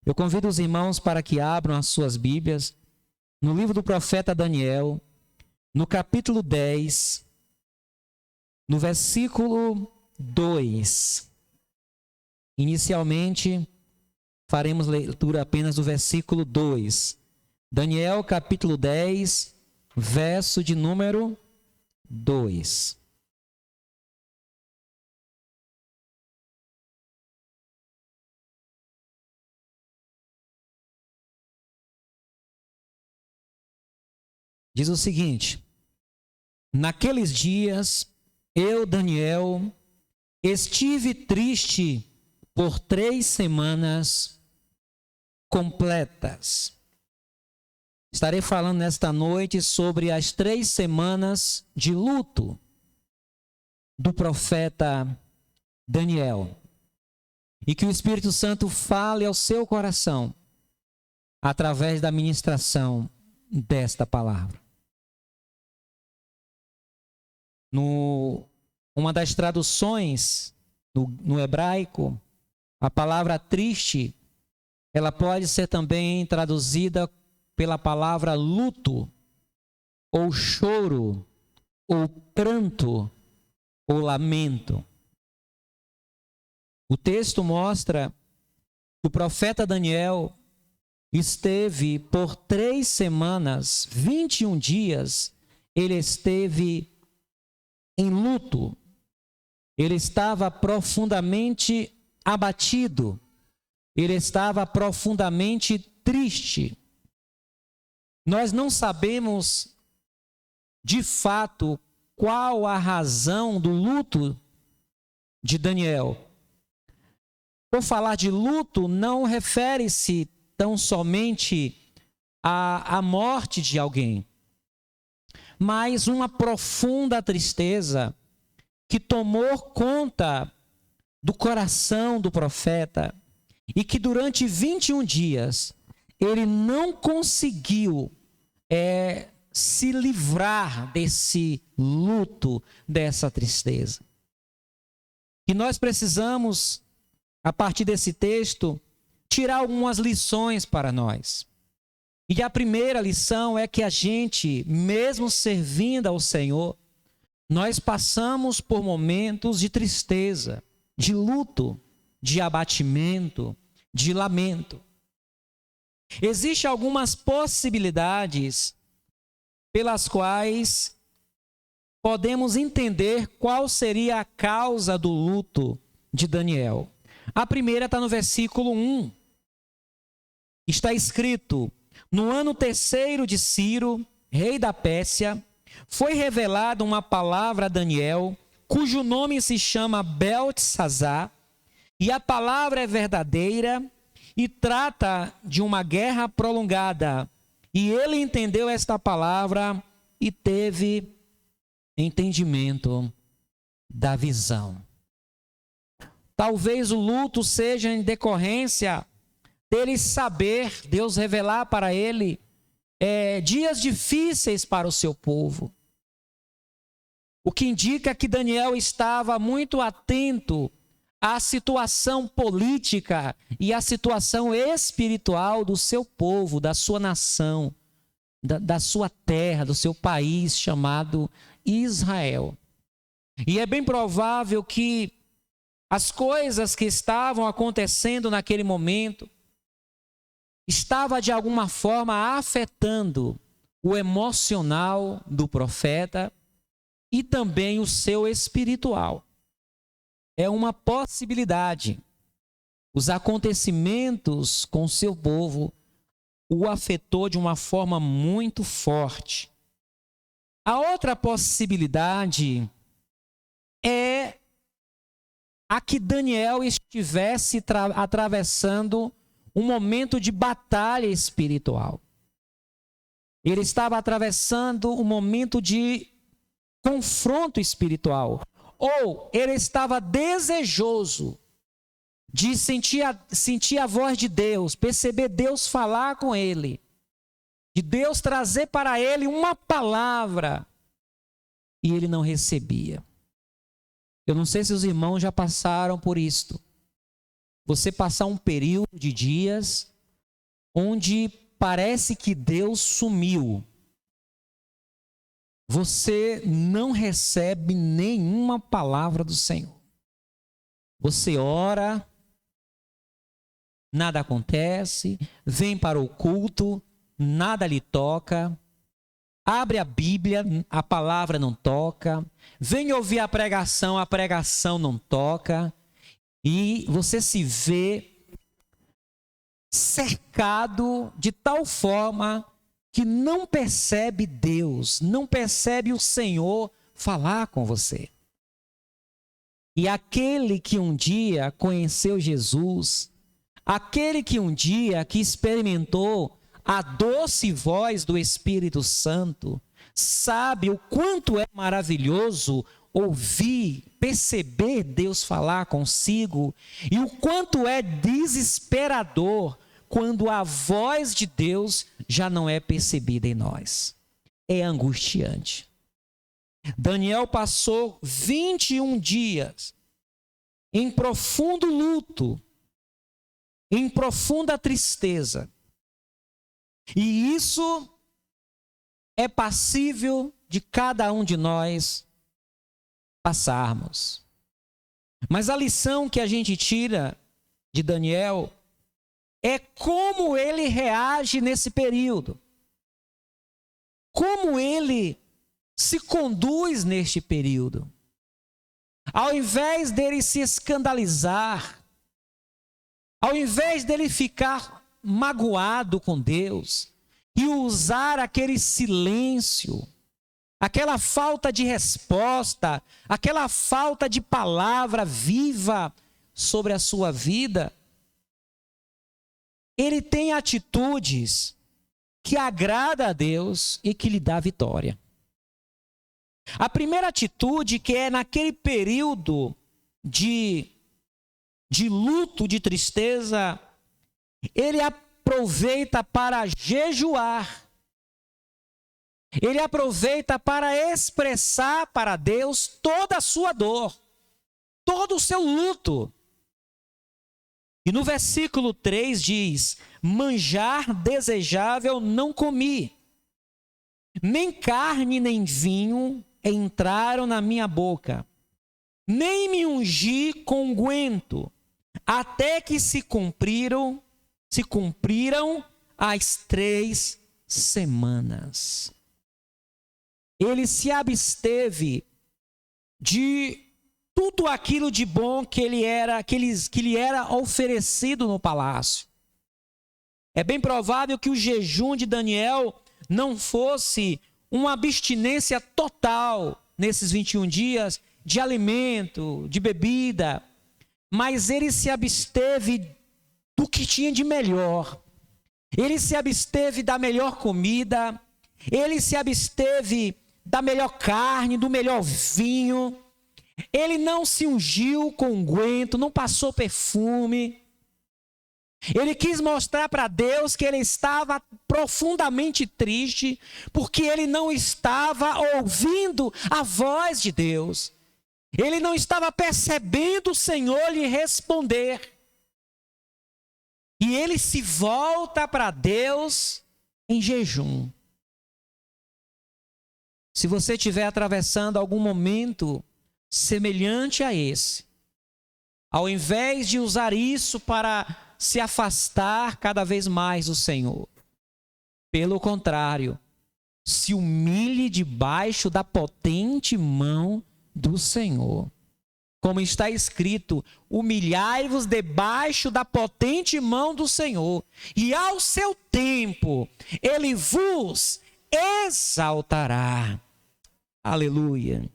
Eu convido os irmãos para que abram as suas Bíblias no livro do profeta Daniel, no capítulo 10, no versículo 2. Inicialmente, faremos leitura apenas do versículo 2. Daniel, capítulo 10, verso de número 2. Diz o seguinte: naqueles dias, eu, Daniel, estive triste por 3 semanas completas. Estarei falando nesta noite sobre as 3 semanas de luto do profeta Daniel. E que o Espírito Santo fale ao seu coração através da ministração desta palavra. Uma das traduções no hebraico, a palavra triste, ela pode ser também traduzida pela palavra luto, ou choro, ou pranto, ou lamento. O texto mostra que o profeta Daniel esteve por 3 semanas, 21 dias, ele esteve em luto. Ele estava profundamente abatido. Ele estava profundamente triste. Nós não sabemos de fato qual a razão do luto de Daniel. Por falar de luto, não refere-se tão somente à morte de alguém, mas uma profunda tristeza que tomou conta do coração do profeta e que durante 21 dias ele não conseguiu se livrar desse luto, dessa tristeza. E nós precisamos, a partir desse texto, tirar algumas lições para nós. E a primeira lição é que a gente, mesmo servindo ao Senhor, nós passamos por momentos de tristeza, de luto, de abatimento, de lamento. Existem algumas possibilidades pelas quais podemos entender qual seria a causa do luto de Daniel. A primeira está no versículo 1. Está escrito: no ano 3º de Ciro, rei da Pérsia, foi revelada uma palavra a Daniel, cujo nome se chama Beltesazar, e a palavra é verdadeira e trata de uma guerra prolongada. E ele entendeu esta palavra e teve entendimento da visão. Talvez o luto seja em decorrência dele saber, Deus revelar para ele dias difíceis para o seu povo. O que indica que Daniel estava muito atento à situação política e à situação espiritual do seu povo, da sua nação, da sua terra, do seu país chamado Israel. E é bem provável que as coisas que estavam acontecendo naquele momento estava de alguma forma afetando o emocional do profeta e também o seu espiritual. É uma possibilidade. Os acontecimentos com seu povo o afetou de uma forma muito forte. A outra possibilidade é a que Daniel estivesse atravessando um momento de batalha espiritual. Ele estava atravessando um momento de confronto espiritual. Ou ele estava desejoso de sentir a voz de Deus, perceber Deus falar com ele, de Deus trazer para ele uma palavra, e ele não recebia. Eu não sei se os irmãos já passaram por isto. Você passar um período de dias onde parece que Deus sumiu, você não recebe nenhuma palavra do Senhor. Você ora, nada acontece, vem para o culto, nada lhe toca, abre a Bíblia, a palavra não toca, vem ouvir a pregação não toca, e você se vê cercado de tal forma que não percebe Deus, não percebe o Senhor falar com você. E aquele que um dia conheceu Jesus, aquele que um dia que experimentou a doce voz do Espírito Santo, sabe o quanto é maravilhoso ouvir, perceber Deus falar consigo, e o quanto é desesperador quando a voz de Deus já não é percebida em nós. É angustiante. Daniel passou 21 dias em profundo luto, em profunda tristeza. E isso é passível de cada um de nós passarmos. Mas a lição que a gente tira de Daniel é como ele reage nesse período. Como ele se conduz neste período. Ao invés dele se escandalizar, ao invés dele ficar magoado com Deus e usar aquele silêncio, aquela falta de resposta, aquela falta de palavra viva sobre a sua vida, ele tem atitudes que agrada a Deus e que lhe dá vitória. A primeira atitude, que é naquele período de luto, de tristeza, ele aproveita para jejuar. Ele aproveita para expressar para Deus toda a sua dor, todo o seu luto. E no versículo 3 diz: manjar desejável não comi, nem carne nem vinho entraram na minha boca, nem me ungi com unguento, até que se cumpriram as 3 semanas. Ele se absteve de tudo aquilo de bom que lhe era oferecido no palácio. É bem provável que o jejum de Daniel não fosse uma abstinência total nesses 21 dias de alimento, de bebida, mas ele se absteve do que tinha de melhor. Ele se absteve da melhor comida, ele se absteve da melhor carne, do melhor vinho. Ele não se ungiu com unguento, não passou perfume. Ele quis mostrar para Deus que ele estava profundamente triste, porque ele não estava ouvindo a voz de Deus. Ele não estava percebendo o Senhor lhe responder. E ele se volta para Deus em jejum. Se você estiver atravessando algum momento semelhante a esse, ao invés de usar isso para se afastar cada vez mais do Senhor, pelo contrário, se humilhe debaixo da potente mão do Senhor. Como está escrito: humilhai-vos debaixo da potente mão do Senhor, e ao seu tempo ele vos exaltará. Aleluia.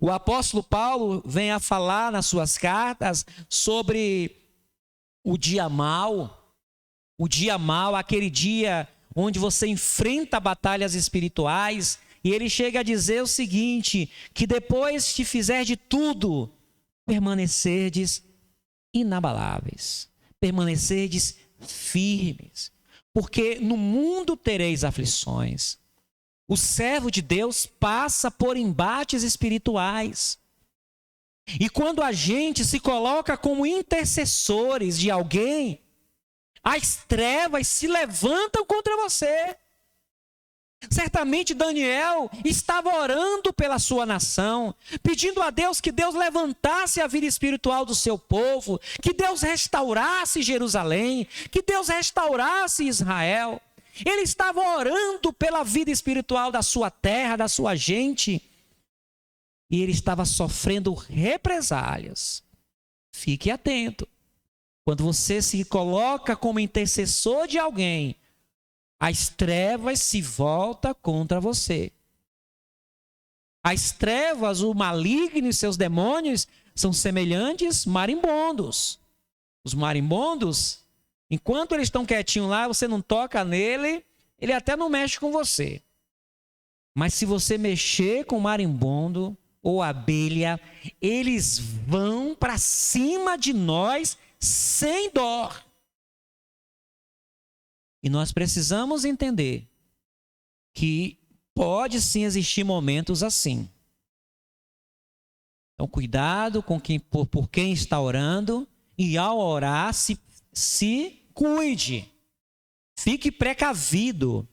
O apóstolo Paulo vem a falar nas suas cartas sobre o dia mau, aquele dia onde você enfrenta batalhas espirituais, e ele chega a dizer o seguinte: que depois de fizer de tudo, permanecerdes inabaláveis, permanecerdes firmes, porque no mundo tereis aflições. O servo de Deus passa por embates espirituais. E quando a gente se coloca como intercessores de alguém, as trevas se levantam contra você. Certamente Daniel estava orando pela sua nação, pedindo a Deus que Deus levantasse a vida espiritual do seu povo, que Deus restaurasse Jerusalém, que Deus restaurasse Israel. Ele estava orando pela vida espiritual da sua terra, da sua gente, e ele estava sofrendo represálias. Fique atento. Quando você se coloca como intercessor de alguém, as trevas se voltam contra você. As trevas, o maligno e seus demônios são semelhantes marimbondos. Os marimbondos, enquanto eles estão quietinhos lá, você não toca nele, ele até não mexe com você. Mas se você mexer com o marimbondo ou abelha, eles vão para cima de nós sem dó. E nós precisamos entender que pode sim existir momentos assim. Então, cuidado com por quem está orando, e ao orar, se cuide. Fique precavido,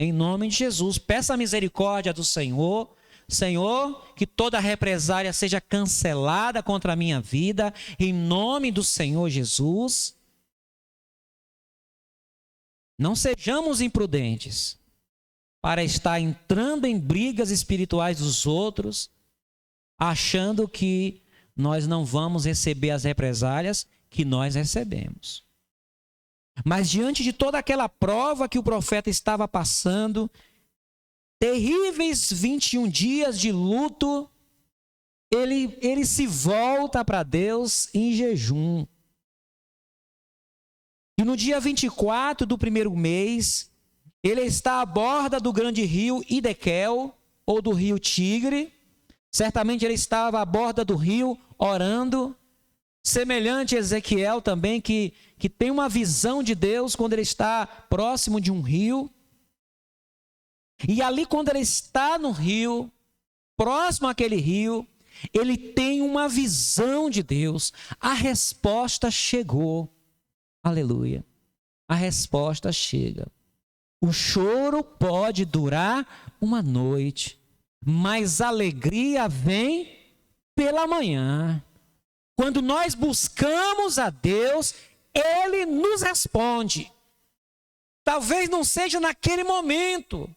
em nome de Jesus. Peça a misericórdia do Senhor. Senhor, que toda represália seja cancelada contra a minha vida, em nome do Senhor Jesus. Não sejamos imprudentes para estar entrando em brigas espirituais dos outros, achando que nós não vamos receber as represálias que nós recebemos. Mas diante de toda aquela prova que o profeta estava passando, terríveis 21 dias de luto, ele se volta para Deus em jejum. E no dia 24 do primeiro mês, ele está à borda do grande rio Hidekel, ou do rio Tigre. Certamente ele estava à borda do rio orando, semelhante a Ezequiel também, que tem uma visão de Deus quando ele está próximo de um rio. E ali, quando ele está no rio, próximo àquele rio, ele tem uma visão de Deus. A resposta chegou. Aleluia. A resposta chega. O choro pode durar uma noite, mas a alegria vem pela manhã. Quando nós buscamos a Deus, Ele nos responde. Talvez não seja naquele momento,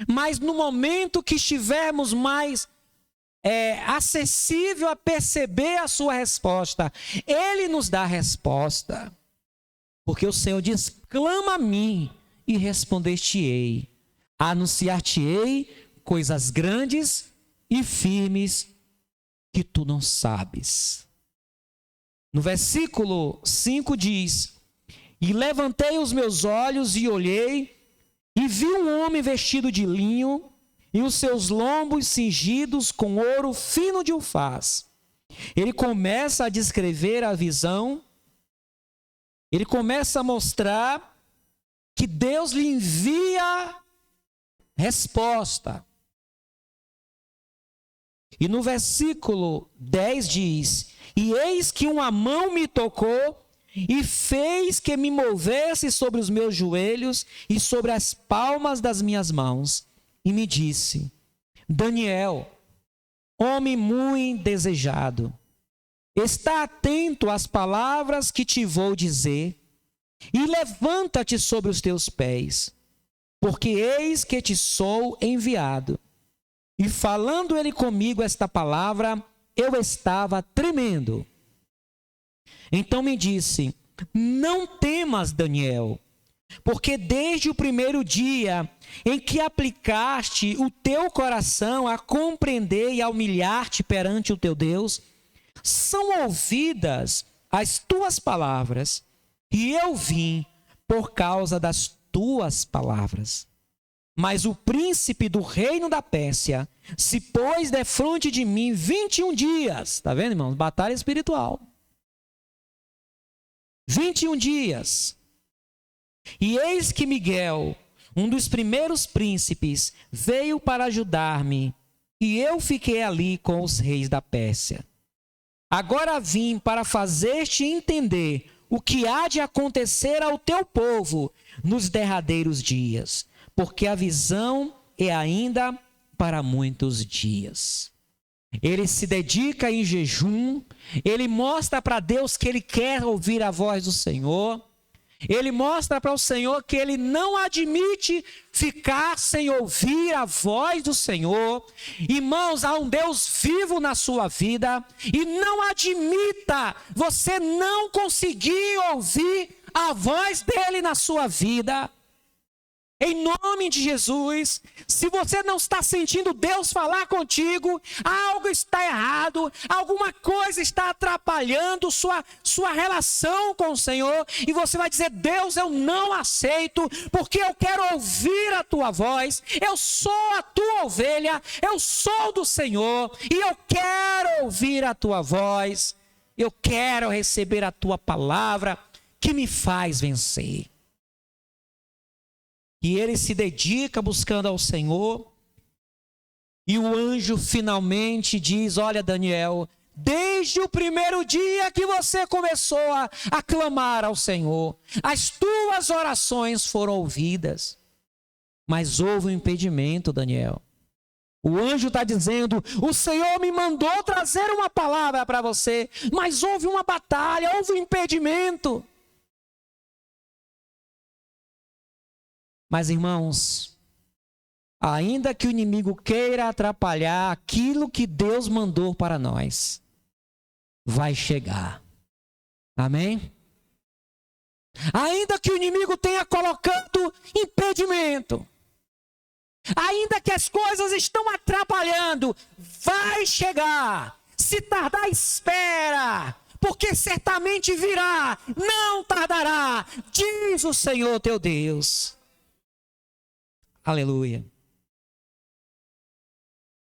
mas no momento que estivermos mais acessível a perceber a sua resposta, Ele nos dá a resposta. Porque o Senhor diz: clama a mim e responder-te-ei. Anunciar-te-ei coisas grandes e firmes que tu não sabes. No versículo 5 diz: e levantei os meus olhos e olhei, e vi um homem vestido de linho, e os seus lombos cingidos com ouro fino de ufaz. Ele começa a descrever a visão. Ele começa a mostrar que Deus lhe envia resposta. E no versículo 10 diz: e eis que uma mão me tocou e fez que me movesse sobre os meus joelhos e sobre as palmas das minhas mãos. E me disse: Daniel, homem muito desejado, está atento às palavras que te vou dizer, e levanta-te sobre os teus pés, porque eis que te sou enviado. E falando ele comigo esta palavra, eu estava tremendo. Então me disse: não temas, Daniel, porque desde o primeiro dia em que aplicaste o teu coração a compreender e a humilhar-te perante o teu Deus, são ouvidas as tuas palavras, e eu vim por causa das tuas palavras. Mas o príncipe do reino da Pérsia se pôs defronte de mim 21 dias. Está vendo, irmãos? Batalha espiritual. 21 dias. E eis que Miguel, um dos primeiros príncipes, veio para ajudar-me, e eu fiquei ali com os reis da Pérsia. Agora vim para fazer-te entender o que há de acontecer ao teu povo nos derradeiros dias, porque a visão é ainda para muitos dias. Ele se dedica em jejum, ele mostra para Deus que ele quer ouvir a voz do Senhor, ele mostra para o Senhor que ele não admite ficar sem ouvir a voz do Senhor. Irmãos, há um Deus vivo na sua vida e não admita você não conseguir ouvir a voz dele na sua vida. Em nome de Jesus, se você não está sentindo Deus falar contigo, algo está errado, alguma coisa está atrapalhando sua relação com o Senhor, e você vai dizer: Deus, eu não aceito, porque eu quero ouvir a tua voz, eu sou a tua ovelha, eu sou do Senhor, e eu quero ouvir a tua voz, eu quero receber a tua palavra, que me faz vencer. E ele se dedica buscando ao Senhor. E o anjo finalmente diz: olha, Daniel, desde o primeiro dia que você começou a clamar ao Senhor, as tuas orações foram ouvidas. Mas houve um impedimento, Daniel. O anjo está dizendo: o Senhor me mandou trazer uma palavra para você, mas houve uma batalha, houve um impedimento. Mas, irmãos, ainda que o inimigo queira atrapalhar aquilo que Deus mandou para nós, vai chegar. Amém? Ainda que o inimigo tenha colocado impedimento, ainda que as coisas estão atrapalhando, vai chegar. Se tardar, espera, porque certamente virá, não tardará, diz o Senhor teu Deus. Aleluia.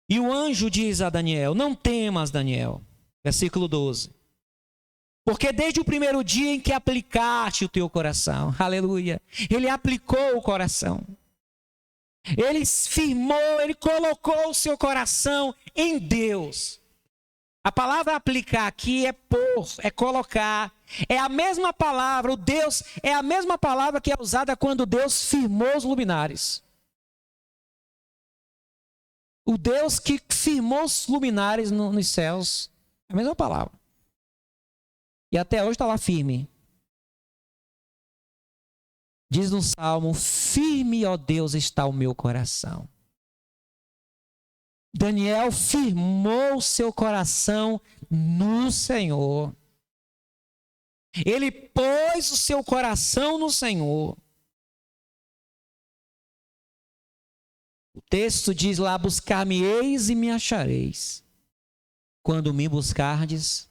E o anjo diz a Daniel: não temas, Daniel. Versículo 12. Porque desde o primeiro dia em que aplicaste o teu coração, aleluia, ele aplicou o coração. Ele firmou, ele colocou o seu coração em Deus. A palavra aplicar aqui é pôr, é colocar. É a mesma palavra, o Deus, é a mesma palavra que é usada quando Deus firmou os luminares. O Deus que firmou os luminares nos céus, é a mesma palavra. E até hoje está lá firme. Diz no Salmo: firme, ó Deus, está o meu coração. Daniel firmou seu coração no Senhor. Ele pôs o seu coração no Senhor. O texto diz lá: buscar-me-eis e me achareis, quando me buscardes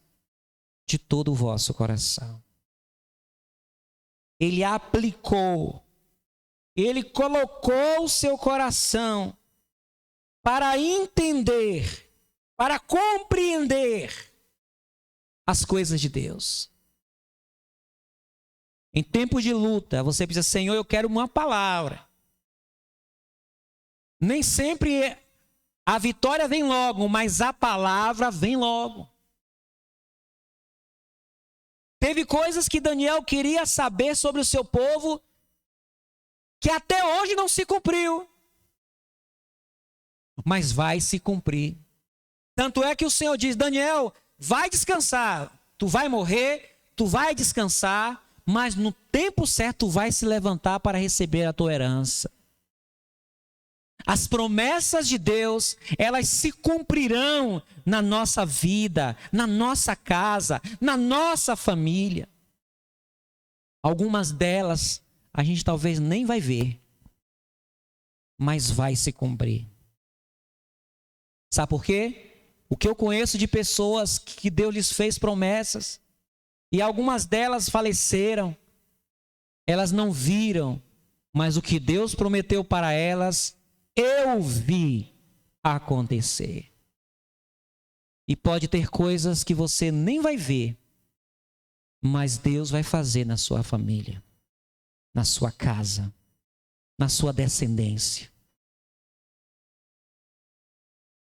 de todo o vosso coração. Ele aplicou, ele colocou o seu coração para entender, para compreender as coisas de Deus. Em tempos de luta, você precisa: Senhor, eu quero uma palavra. Nem sempre a vitória vem logo, mas a palavra vem logo. Teve coisas que Daniel queria saber sobre o seu povo, que até hoje não se cumpriu. Mas vai se cumprir. Tanto é que o Senhor diz: Daniel, vai descansar. Tu vai morrer, tu vai descansar, mas no tempo certo tu vai se levantar para receber a tua herança. As promessas de Deus, elas se cumprirão na nossa vida, na nossa casa, na nossa família. Algumas delas a gente talvez nem vai ver, mas vai se cumprir. Sabe por quê? O que eu conheço de pessoas que Deus lhes fez promessas, e algumas delas faleceram, elas não viram, mas o que Deus prometeu para elas, eu vi acontecer. E pode ter coisas que você nem vai ver, mas Deus vai fazer na sua família, na sua casa, na sua descendência.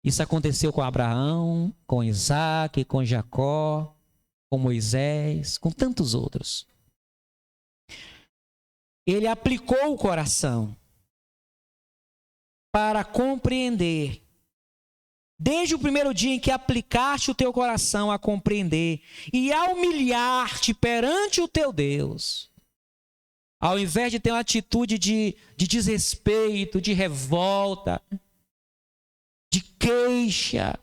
Isso aconteceu com Abraão, com Isaac, com Jacó, com Moisés, com tantos outros. ele aplicou o coração para compreender. Desde o primeiro dia em que aplicaste o teu coração a compreender e a humilhar-te perante o teu Deus, ao invés de ter uma atitude de desrespeito, de revolta, de queixa,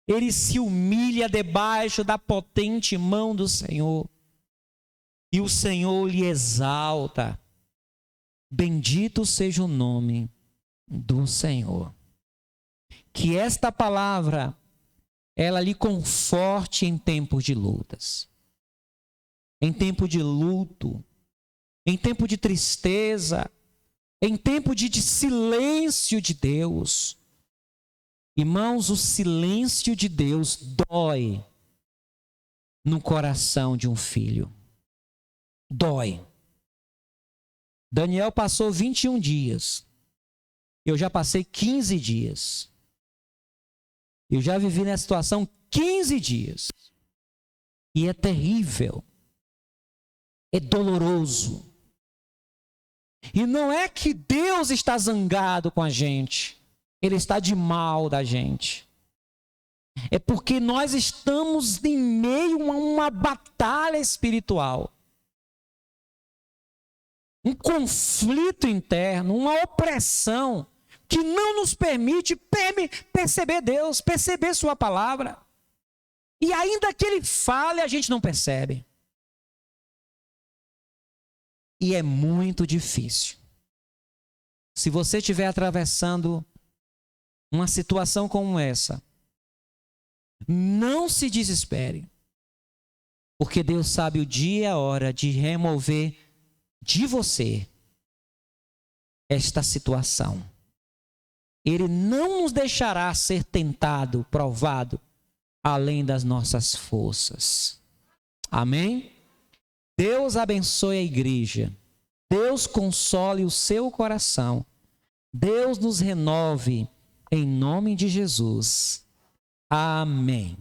ele se humilha debaixo da potente mão do Senhor. E o Senhor lhe exalta. Bendito seja o nome do Senhor. Que esta palavra, ela lhe conforte em tempos de lutas, em tempo de luto, em tempo de tristeza, em tempo de silêncio de Deus. Irmãos, o silêncio de Deus dói no coração de um filho. Dói. Daniel passou 21 dias. Eu já passei 15 dias. Eu já vivi nessa situação 15 dias. E é terrível. É doloroso. E não é que Deus está zangado com a gente. Ele está de mal da gente. É porque nós estamos em meio a uma batalha espiritual. Um conflito interno, uma opressão que não nos permite perceber Deus, perceber sua palavra. E ainda que ele fale, a gente não percebe. E é muito difícil. Se você estiver atravessando uma situação como essa, não se desespere, porque Deus sabe o dia e a hora de remover de você esta situação. Ele não nos deixará ser tentado, provado, além das nossas forças. Amém? Deus abençoe a igreja. Deus console o seu coração. Deus nos renove em nome de Jesus. Amém.